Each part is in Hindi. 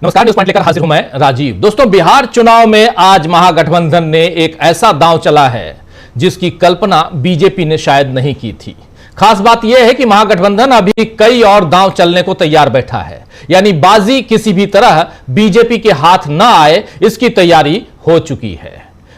नमस्कार, न्यूज पॉइंट लेकर हाजिर हूं मैं राजीव। दोस्तों, बिहार चुनाव में आज महागठबंधन ने एक ऐसा दांव चला है जिसकी कल्पना बीजेपी ने शायद नहीं की थी। खास बात यह है कि महागठबंधन अभी कई और दांव चलने को तैयार बैठा है, यानी बाजी किसी भी तरह बीजेपी के हाथ न आए इसकी तैयारी हो चुकी है।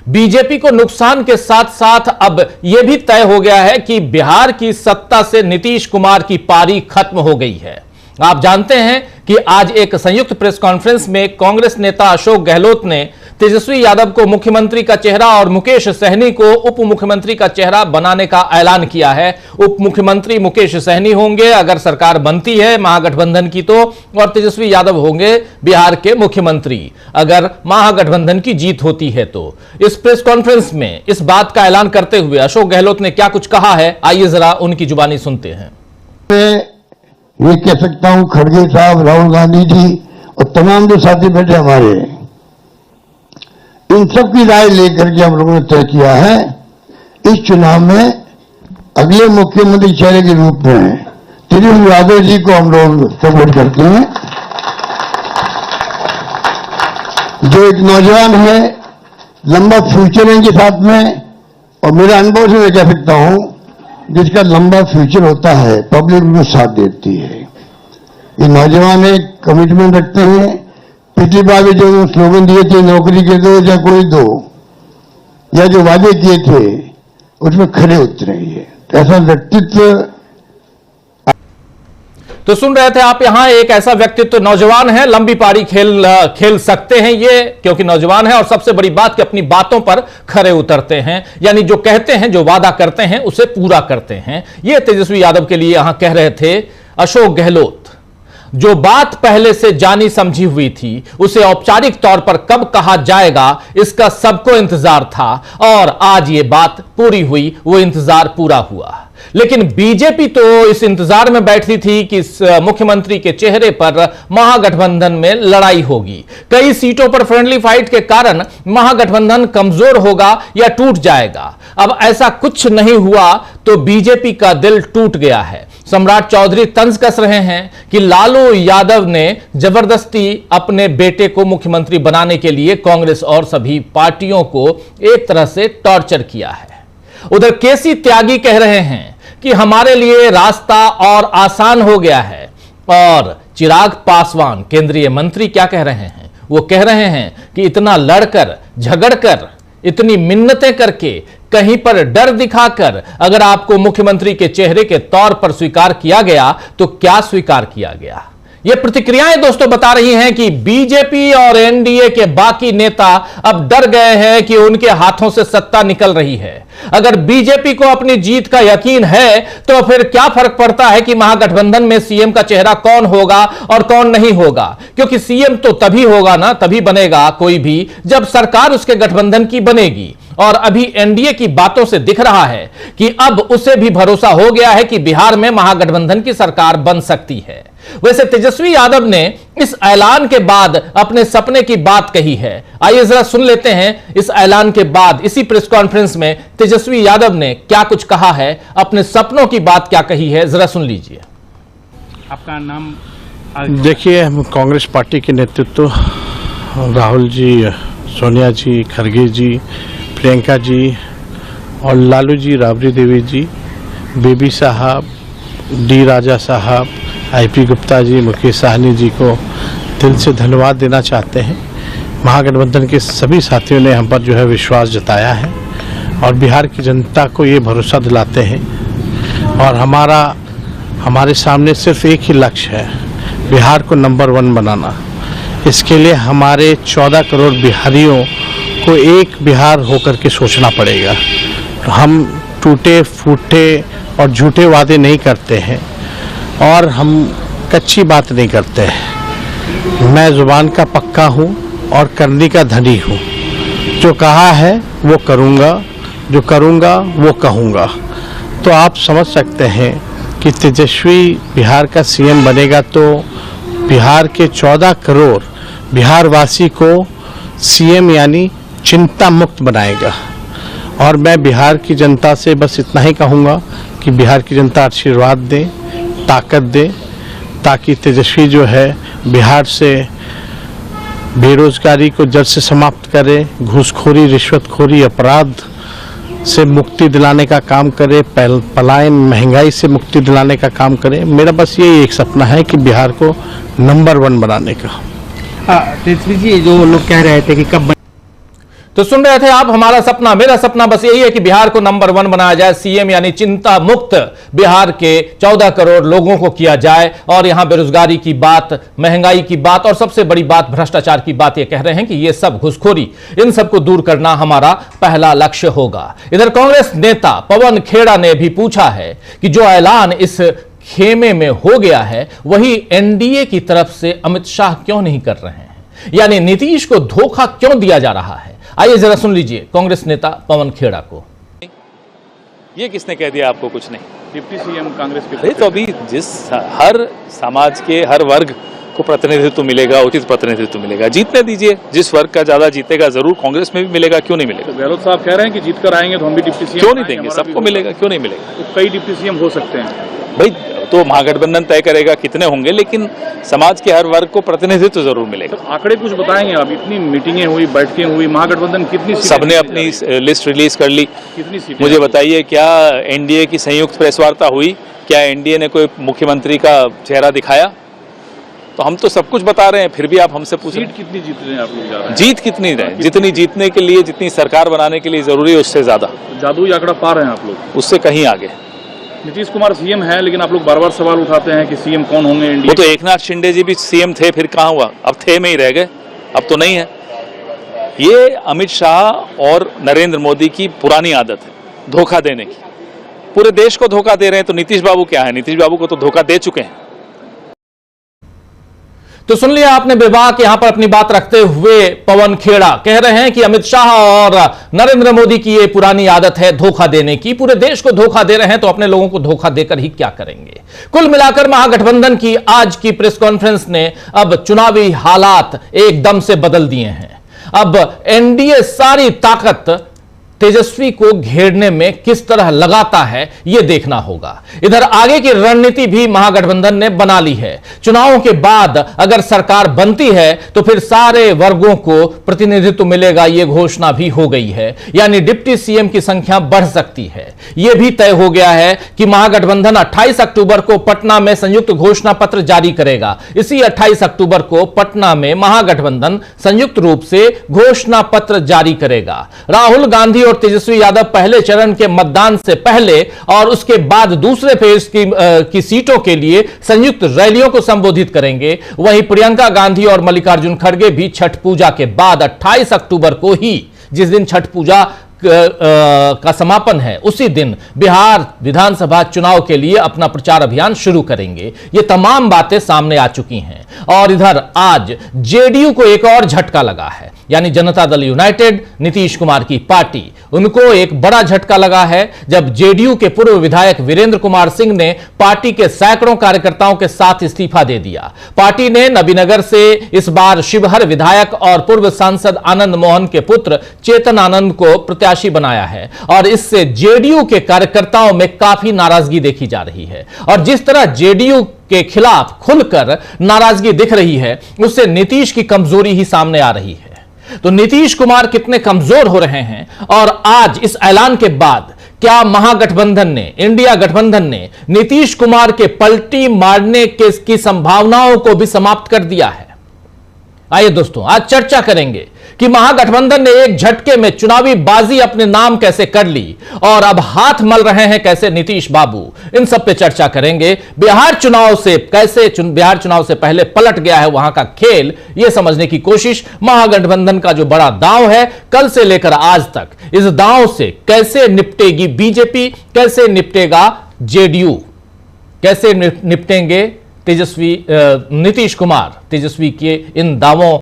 बीजेपी को नुकसान के साथ साथ अब यह भी तय हो गया है कि बिहार की सत्ता से नीतीश कुमार की पारी खत्म हो गई है। आप जानते हैं कि आज एक संयुक्त प्रेस कॉन्फ्रेंस में कांग्रेस नेता अशोक गहलोत ने तेजस्वी यादव को मुख्यमंत्री का चेहरा और मुकेश सहनी को उप मुख्यमंत्री का चेहरा बनाने का ऐलान किया है। उप मुख्यमंत्री मुकेश सहनी होंगे अगर सरकार बनती है महागठबंधन की तो, और तेजस्वी यादव होंगे बिहार के मुख्यमंत्री अगर महागठबंधन की जीत होती है तो। इस प्रेस कॉन्फ्रेंस में इस बात का ऐलान करते हुए अशोक गहलोत ने क्या कुछ कहा है, आइए जरा उनकी जुबानी सुनते हैं। ये कह सकता हूं खड़गे साहब, राहुल गांधी जी और तमाम जो साथी बैठे हमारे, इन सब की राय लेकर के हम लोगों ने तय किया है इस चुनाव में अगले मुख्यमंत्री चेहरे के रूप में तेजस्वी यादव जी को हम लोग सपोर्ट करते हैं, जो एक नौजवान है, लंबा फ्यूचर है इनके साथ में। और मेरा अनुभव से मैं कह सकता हूं जिसका लंबा फ्यूचर होता है पब्लिक उनको साथ देती है। ये नौजवान एक कमिटमेंट रखते हैं। पिछली बार भी जो स्लोगन दिए थे नौकरी के दो या कोई दो, या जो वादे किए थे उसमें खरे उतरे। ऐसा व्यक्तित्व तो सुन रहे थे आप, यहां एक ऐसा व्यक्तित्व, नौजवान है, लंबी पारी खेल सकते हैं ये, क्योंकि नौजवान है और सबसे बड़ी बात कि अपनी बातों पर खरे उतरते हैं, यानी जो कहते हैं, जो वादा करते हैं उसे पूरा करते हैं। ये तेजस्वी यादव के लिए यहां कह रहे थे अशोक गहलोत। जो बात पहले से जानी समझी हुई थी उसे औपचारिक तौर पर कब कहा जाएगा इसका सबको इंतजार था, और आज ये बात पूरी हुई, वो इंतजार पूरा हुआ। लेकिन बीजेपी तो इस इंतजार में बैठी थी कि इस मुख्यमंत्री के चेहरे पर महागठबंधन में लड़ाई होगी। कई सीटों पर फ्रेंडली फाइट के कारण महागठबंधन कमजोर होगा या टूट जाएगा। अब ऐसा कुछ नहीं हुआ तो बीजेपी का दिल टूट गया है। सम्राट चौधरी तंज कस रहे हैं कि लालू यादव ने जबरदस्ती अपने बेटे को मुख्यमंत्री बनाने के लिए कांग्रेस और सभी पार्टियों को एक तरह से टॉर्चर किया है। उधर केसी त्यागी कह रहे हैं कि हमारे लिए रास्ता और आसान हो गया है। और चिराग पासवान केंद्रीय मंत्री क्या कह रहे हैं? वो कह रहे हैं कि इतना लड़कर, झगड़कर, इतनी मिन्नतें करके, कहीं पर डर दिखाकर अगर आपको मुख्यमंत्री के चेहरे के तौर पर स्वीकार किया गया तो क्या स्वीकार किया गया? ये प्रतिक्रियाएं दोस्तों बता रही हैं कि बीजेपी और एनडीए के बाकी नेता अब डर गए हैं कि उनके हाथों से सत्ता निकल रही है। अगर बीजेपी को अपनी जीत का यकीन है तो फिर क्या फर्क पड़ता है कि महागठबंधन में सीएम का चेहरा कौन होगा और कौन नहीं होगा? क्योंकि सीएम तो तभी होगा ना, तभी बनेगा कोई भी जब सरकार उसके गठबंधन की बनेगी। और अभी एनडीए की बातों से दिख रहा है कि अब उसे भी भरोसा हो गया है कि बिहार में महागठबंधन की सरकार बन सकती है। वैसे तेजस्वी यादव ने इस ऐलान के बाद अपने सपने की बात कही है। आइए जरा सुन लेते हैं इस ऐलान के बाद इसी प्रेस कॉन्फ्रेंस में तेजस्वी यादव ने क्या कुछ कहा है, अपने सपनों की बात क्या कही है, जरा सुन लीजिए। आपका नाम? देखिए, कांग्रेस पार्टी के नेतृत्व राहुल जी, सोनिया जी, खड़गे जी, प्रियंका जी और लालू जी, राबड़ी देवी जी, बेबी साहब, डी राजा साहब, आईपी गुप्ता जी, मुकेश सहनी जी को दिल से धन्यवाद देना चाहते हैं। महागठबंधन के सभी साथियों ने हम पर जो है विश्वास जताया है और बिहार की जनता को ये भरोसा दिलाते हैं। और हमारे सामने सिर्फ एक ही लक्ष्य है, बिहार को नंबर 1 बनाना। इसके लिए हमारे 14 करोड़ बिहारियों को एक बिहार होकर के सोचना पड़ेगा। तो हम टूटे फूटे और झूठे वादे नहीं करते हैं और हम कच्ची बात नहीं करते हैं। मैं जुबान का पक्का हूँ और करने का धनी हूँ। जो कहा है वो करूँगा, जो करूँगा वो कहूँगा। तो आप समझ सकते हैं कि तेजस्वी बिहार का सीएम बनेगा तो बिहार के 14 करोड़ बिहारवासी को सीएम यानी चिंता मुक्त बनाएगा। और मैं बिहार की जनता से बस इतना ही कहूँगा कि बिहार की जनता आशीर्वाद दे, ताकत दे, ताकि तेजस्वी जो है बिहार से बेरोजगारी को जड़ से समाप्त करे, घूसखोरी, रिश्वतखोरी, अपराध से मुक्ति दिलाने का काम करे, पलायन, महंगाई से मुक्ति दिलाने का काम करे। मेरा बस यही एक सपना है कि बिहार को नंबर 1 बनाने का। तेजस्वी जी, जो लोग कह रहे थे कि कब तो सुन रहे थे आप, हमारा सपना, मेरा सपना बस यही है कि बिहार को नंबर 1 बनाया जाए, सीएम यानी चिंता मुक्त बिहार के 14 करोड़ लोगों को किया जाए। और यहां बेरोजगारी की बात, महंगाई की बात और सबसे बड़ी बात भ्रष्टाचार की बात, ये कह रहे हैं कि ये सब घुसखोरी, इन सबको दूर करना हमारा पहला लक्ष्य होगा। इधर कांग्रेस नेता पवन खेड़ा ने भी पूछा है कि जो ऐलान इस खेमे में हो गया है वही एनडीए की तरफ से अमित शाह क्यों नहीं कर रहे हैं, यानी नीतीश को धोखा क्यों दिया जा रहा है। आइए जरा सुन लीजिए कांग्रेस नेता पवन खेड़ा को। ये किसने कह दिया आपको? कुछ नहीं। डिप्टी सीएम कांग्रेस के अरे तो अभी जिस हर समाज के हर वर्ग को प्रतिनिधित्व मिलेगा, उचित प्रतिनिधित्व मिलेगा, जीतने दीजिए। जिस वर्ग का ज्यादा जीतेगा जरूर कांग्रेस में भी मिलेगा, क्यों नहीं मिलेगा? तो गहलोत साहब कह रहे हैं कि जीत कर आएंगे तो हम भी डिप्टी सीएम क्यों नहीं देंगे? सबको मिलेगा, क्यों नहीं मिलेगा? तो कई डिप्टी सीएम हो सकते हैं भाई, तो महागठबंधन तय करेगा कितने होंगे, लेकिन समाज के हर वर्ग को प्रतिनिधित्व जरूर मिलेगा। तो आंकड़े कुछ बताएंगे आप? इतनी मीटिंगें हुई, बैठकें हुई, महागठबंधन कितनी सीटें सबने अपनी लिस्ट रिलीज कर ली। कितनी सीटें? मुझे बताइए, क्या एनडीए की संयुक्त प्रेस वार्ता हुई? क्या एनडीए ने कोई मुख्यमंत्री का चेहरा दिखाया? तो हम तो सब कुछ बता रहे हैं, फिर भी आप हमसे पूछ रहे हैं सीट कितनी जीत रहे हैं आप लोग? जा रहे हैं जीत कितनी रहे? जितनी जीतने के लिए, जितनी सरकार बनाने के लिए जरूरी है, उससे ज्यादा। जादुई आंकड़ा पा रहे हैं आप लोग? उससे कहीं आगे। नीतीश कुमार सीएम है, लेकिन आप लोग बार बार सवाल उठाते हैं कि सीएम कौन होंगे एनडीए? वो तो एकनाथ शिंदे जी भी सीएम थे, फिर कहाँ हुआ? अब थे में ही रह गए, अब तो नहीं है। ये अमित शाह और नरेंद्र मोदी की पुरानी आदत है धोखा देने की। पूरे देश को धोखा दे रहे हैं, तो नीतीश बाबू क्या है? नीतीश बाबू को तो धोखा दे चुके हैं। तो सुन लिया आपने बेबाक यहां पर अपनी बात रखते हुए पवन खेड़ा कह रहे हैं कि अमित शाह और नरेंद्र मोदी की ये पुरानी आदत है धोखा देने की। पूरे देश को धोखा दे रहे हैं तो अपने लोगों को धोखा देकर ही क्या करेंगे। कुल मिलाकर महागठबंधन की आज की प्रेस कॉन्फ्रेंस ने अब चुनावी हालात एकदम से बदल दिए हैं। अब एनडीए सारी ताकत तेजस्वी को घेरने में किस तरह लगाता है यह देखना होगा। इधर आगे की रणनीति भी महागठबंधन ने बना ली है। चुनावों के बाद अगर सरकार बनती है तो फिर सारे वर्गों को प्रतिनिधित्व मिलेगा, यह घोषणा भी हो गई है। यानी डिप्टी सीएम की संख्या बढ़ सकती है। यह भी तय हो गया है कि महागठबंधन 28 अक्टूबर को पटना में संयुक्त घोषणा पत्र जारी करेगा। इसी 28 अक्टूबर को पटना में महागठबंधन संयुक्त रूप से घोषणा पत्र जारी करेगा। राहुल गांधी और तेजस्वी यादव पहले चरण के मतदान से पहले और उसके बाद दूसरे फेज की सीटों के लिए संयुक्त रैलियों को संबोधित करेंगे। वहीं प्रियंका गांधी और मल्लिकार्जुन खड़गे भी छठ पूजा के बाद 28 अक्टूबर को ही, जिस दिन छठ पूजा का समापन है, उसी दिन बिहार विधानसभा चुनाव के लिए अपना प्रचार अभियान शुरू करेंगे। ये तमाम बातें सामने आ चुकी हैं। और इधर आज जेडीयू को एक और झटका लगा है, यानी जनता दल यूनाइटेड, नीतीश कुमार की पार्टी, उनको एक बड़ा झटका लगा है जब जेडीयू के पूर्व विधायक वीरेंद्र कुमार सिंह ने पार्टी के सैकड़ों कार्यकर्ताओं के साथ इस्तीफा दे दिया। पार्टी ने नबीनगर से इस बार शिवहर विधायक और पूर्व सांसद आनंद मोहन के पुत्र चेतन आनंद को प्रत्याशी बनाया है और इससे जेडीयू के कार्यकर्ताओं में काफी नाराजगी देखी जा रही है। और जिस तरह जेडीयू के खिलाफ खुलकर नाराजगी दिख रही है, उससे नीतीश की कमजोरी ही सामने आ रही है। तो नीतीश कुमार कितने कमजोर हो रहे हैं और आज इस ऐलान के बाद क्या महागठबंधन ने, इंडिया गठबंधन ने नीतीश कुमार के पलटी मारने की संभावनाओं को भी समाप्त कर दिया है। आइए दोस्तों, आज चर्चा करेंगे कि महागठबंधन ने एक झटके में चुनावी बाजी अपने नाम कैसे कर ली और अब हाथ मल रहे हैं कैसे नीतीश बाबू। इन सब पे चर्चा करेंगे। बिहार चुनाव से पहले पलट गया है वहां का खेल, यह समझने की कोशिश। महागठबंधन का जो बड़ा दांव है, कल से लेकर आज तक, इस दांव से कैसे निपटेगी बीजेपी, कैसे निपटेगा जेडीयू, कैसे निपटेंगे नीतीश कुमार तेजस्वी के इन दावों